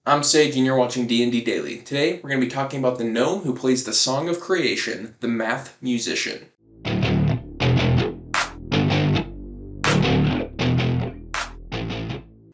I'm Sage and you're watching D&D Daily. Today we're going to be talking about the gnome who plays the Song of Creation, the math musician.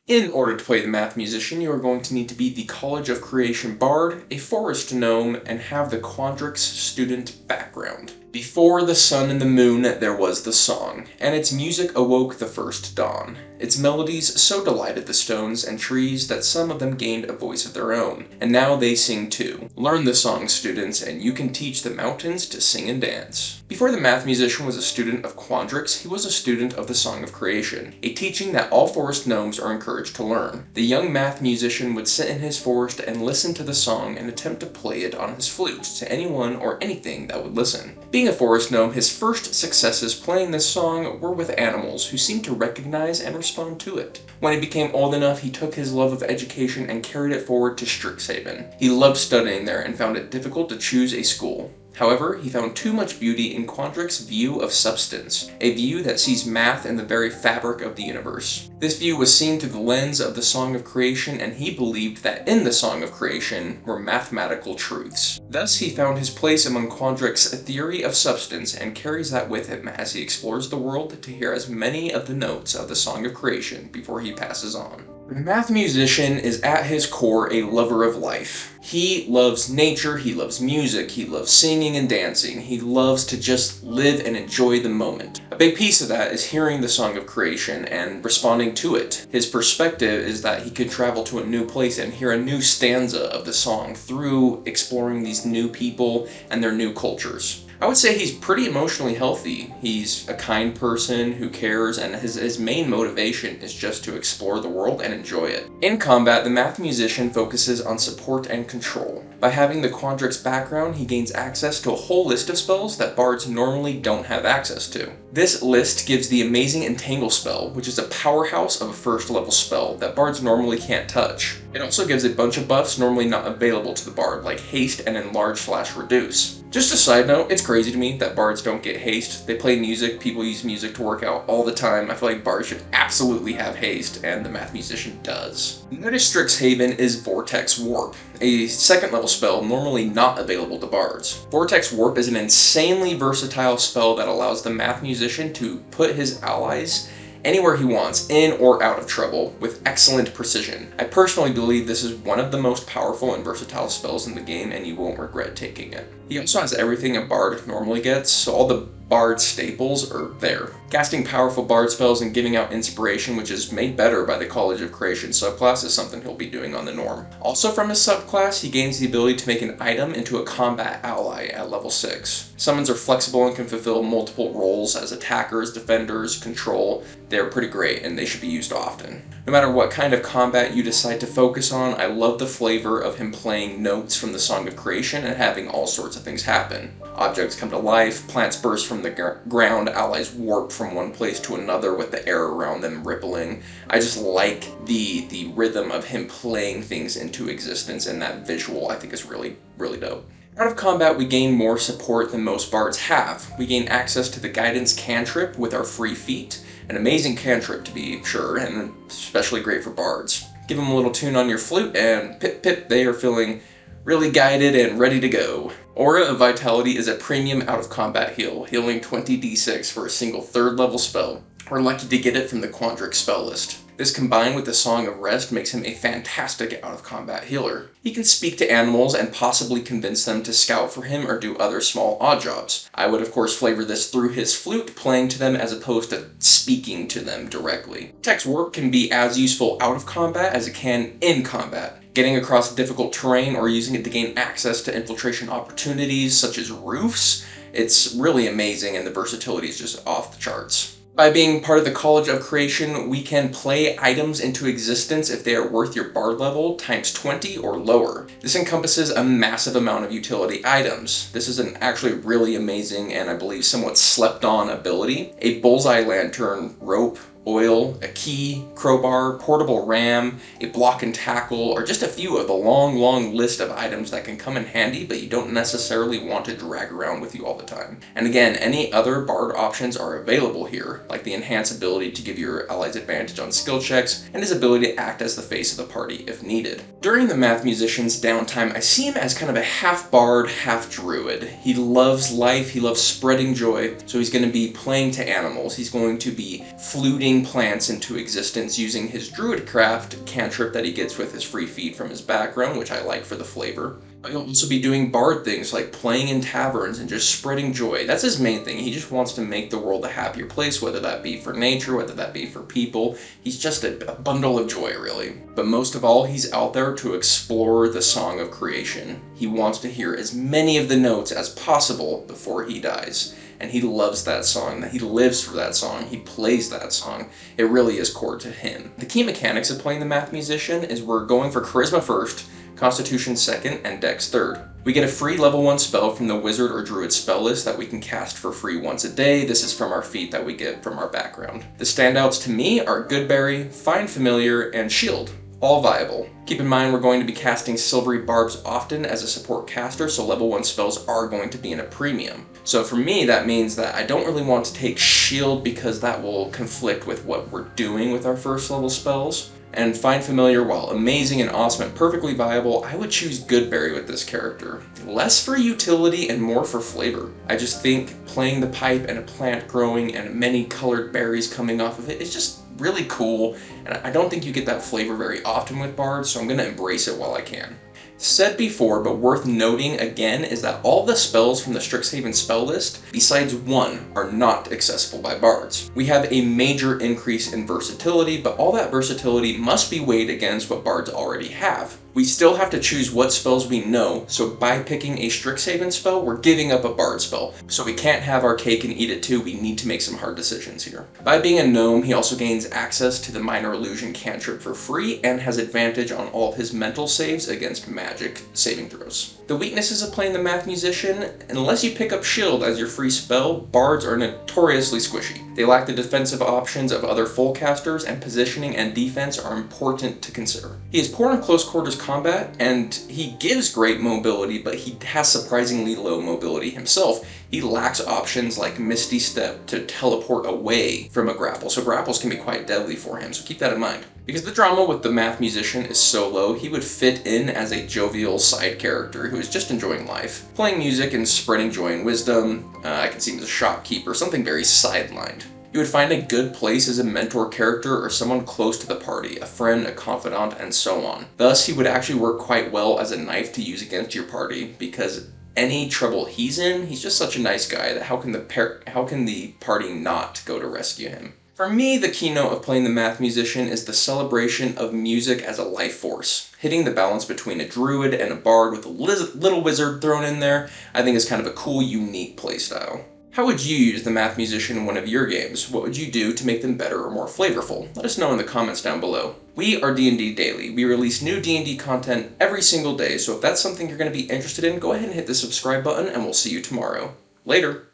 In order to play the math musician, you are going to need to be the College of Creation bard, a forest gnome, and have the Quandrix Student background. Before the sun and the moon there was the song, and its music awoke the first dawn. Its melodies so delighted the stones and trees that some of them gained a voice of their own, and now they sing too. Learn the song, students, and you can teach the mountains to sing and dance. Before the math musician was a student of Quandrix, he was a student of the Song of Creation, a teaching that all forest gnomes are encouraged to learn. The young math musician would sit in his forest and listen to the song and attempt to play it on his flute to anyone or anything that would listen. Being a forest gnome, his first successes playing this song were with animals who seemed to recognize and respond to it. When he became old enough, he took his love of education and carried it forward to Strixhaven. He loved studying there and found it difficult to choose a school. However, he found too much beauty in Quandrix's view of substance, a view that sees math in the very fabric of the universe. This view was seen through the lens of the Song of Creation, and he believed that in the Song of Creation were mathematical truths. Thus, he found his place among Quandrix's theory of substance and carries that with him as he explores the world to hear as many of the notes of the Song of Creation before he passes on. The math musician is at his core a lover of life. He loves nature, he loves music, he loves singing and dancing, he loves to just live and enjoy the moment. A big piece of that is hearing the Song of Creation and responding to it. His perspective is that he could travel to a new place and hear a new stanza of the song through exploring these new people and their new cultures. I would say he's pretty emotionally healthy. He's a kind person who cares, and his main motivation is just to explore the world and enjoy it. In combat, the math musician focuses on support and control. By having the Quandrix background, he gains access to a whole list of spells that bards normally don't have access to. This list gives the amazing Entangle spell, which is a powerhouse of a first level spell that bards normally can't touch. It also gives a bunch of buffs normally not available to the bard, like haste and enlarge/reduce. Just a side note, it's crazy to me that bards don't get haste. They play music, people use music to work out all the time. I feel like bards should absolutely have haste, and the math musician does. New to Strixhaven is Vortex Warp, a second level spell normally not available to bards. Vortex Warp is an insanely versatile spell that allows the math musician to put his allies anywhere he wants, in or out of trouble, with excellent precision. I personally believe this is one of the most powerful and versatile spells in the game, and you won't regret taking it. He also has everything a bard normally gets, so all the bard staples are there. Casting powerful bard spells and giving out inspiration, which is made better by the College of Creation subclass, is something he'll be doing on the norm. Also from his subclass, he gains the ability to make an item into a combat ally at level 6. Summons are flexible and can fulfill multiple roles as attackers, defenders, control. They're pretty great and they should be used often. No matter what kind of combat you decide to focus on, I love the flavor of him playing notes from the Song of Creation and having all sorts of things happen. Objects come to life, plants burst from the ground, allies warp from one place to another with the air around them rippling. I just like the rhythm of him playing things into existence, and that visual I think is really, really dope. Out of combat, we gain more support than most bards have. We gain access to the guidance cantrip with our free feat, an amazing cantrip to be sure, and especially great for bards. Give them a little tune on your flute and pip pip, they are feeling really guided and ready to go. Aura of Vitality is a premium out of combat heal, healing 20d6 for a single 3rd level spell. We're lucky to get it from the Quandrix spell list. This combined with the Song of Rest makes him a fantastic out of combat healer. He can speak to animals and possibly convince them to scout for him or do other small odd jobs. I would of course flavor this through his flute, playing to them as opposed to speaking to them directly. Vortex Warp can be as useful out of combat as it can in combat. Getting across difficult terrain or using it to gain access to infiltration opportunities such as roofs, it's really amazing and the versatility is just off the charts. By being part of the College of Creation, we can play items into existence if they are worth your bard level times 20 or lower. This encompasses a massive amount of utility items. This is an actually really amazing and I believe somewhat slept on ability. A bullseye lantern, rope, oil, a key, crowbar, portable ram, a block and tackle, are just a few of the long list of items that can come in handy but you don't necessarily want to drag around with you all the time. And again, any other bard options are available here, like the enhanced ability to give your allies advantage on skill checks and his ability to act as the face of the party if needed. During the math musician's downtime, I see him as kind of a half bard, half druid. He loves life, he loves spreading joy, so he's going to be playing to animals. He's going to be fluting plants into existence using his druidcraft cantrip that he gets with his free feed from his background, which I like for the flavor. He'll also be doing bard things like playing in taverns and just spreading joy. That's his main thing. He just wants to make the world a happier place, whether that be for nature, whether that be for people. He's just a bundle of joy, really. But most of all, he's out there to explore the song of creation. He wants to hear as many of the notes as possible before he dies. And he loves that song, he lives for that song, he plays that song. It really is core to him. The key mechanics of playing the math musician is we're going for charisma first, Constitution 2nd, and Dex 3rd. We get a free level 1 spell from the wizard or druid spell list that we can cast for free once a day. This is from our feat that we get from our background. The standouts to me are Goodberry, Find Familiar, and Shield. All viable. Keep in mind we're going to be casting Silvery Barbs often as a support caster, so level 1 spells are going to be in a premium. So for me, that means that I don't really want to take Shield because that will conflict with what we're doing with our first level spells. And Find Familiar, while amazing and awesome and perfectly viable, I would choose Goodberry with this character. Less for utility and more for flavor. I just think playing the pipe and a plant growing and many colored berries coming off of it is just really cool, and I don't think you get that flavor very often with bards, so I'm going to embrace it while I can. Said before, but worth noting again, is that all the spells from the Strixhaven spell list, besides one, are not accessible by bards. We have a major increase in versatility, but all that versatility must be weighed against what bards already have. We still have to choose what spells we know, so by picking a Strixhaven spell, we're giving up a bard spell. So we can't have our cake and eat it too, we need to make some hard decisions here. By being a gnome, he also gains access to the Minor Illusion cantrip for free, and has advantage on all of his mental saves against magic saving throws. The weaknesses of playing the math musician: unless you pick up Shield as your free spell, bards are notoriously squishy. They lack the defensive options of other full casters, and positioning and defense are important to consider. He is poor in close quarters combat, and he gives great mobility, but he has surprisingly low mobility himself. He lacks options like Misty Step to teleport away from a grapple, so grapples can be quite deadly for him, so keep that in mind. Because the drama with the math musician is so low, he would fit in as a jovial side character who is just enjoying life. Playing music and spreading joy and wisdom. I can see him as a shopkeeper, something very sidelined. You would find a good place as a mentor character or someone close to the party, a friend, a confidant, and so on. Thus, he would actually work quite well as a knife to use against your party, because any trouble he's in, he's just such a nice guy that how can the party not go to rescue him? For me, the keynote of playing the math musician is the celebration of music as a life force. Hitting the balance between a druid and a bard with a little wizard thrown in there, I think is kind of a cool, unique playstyle. How would you use the math musician in one of your games? What would you do to make them better or more flavorful? Let us know in the comments down below. We are D&D Daily. We release new D&D content every single day, so if that's something you're going to be interested in, go ahead and hit the subscribe button, and we'll see you tomorrow. Later!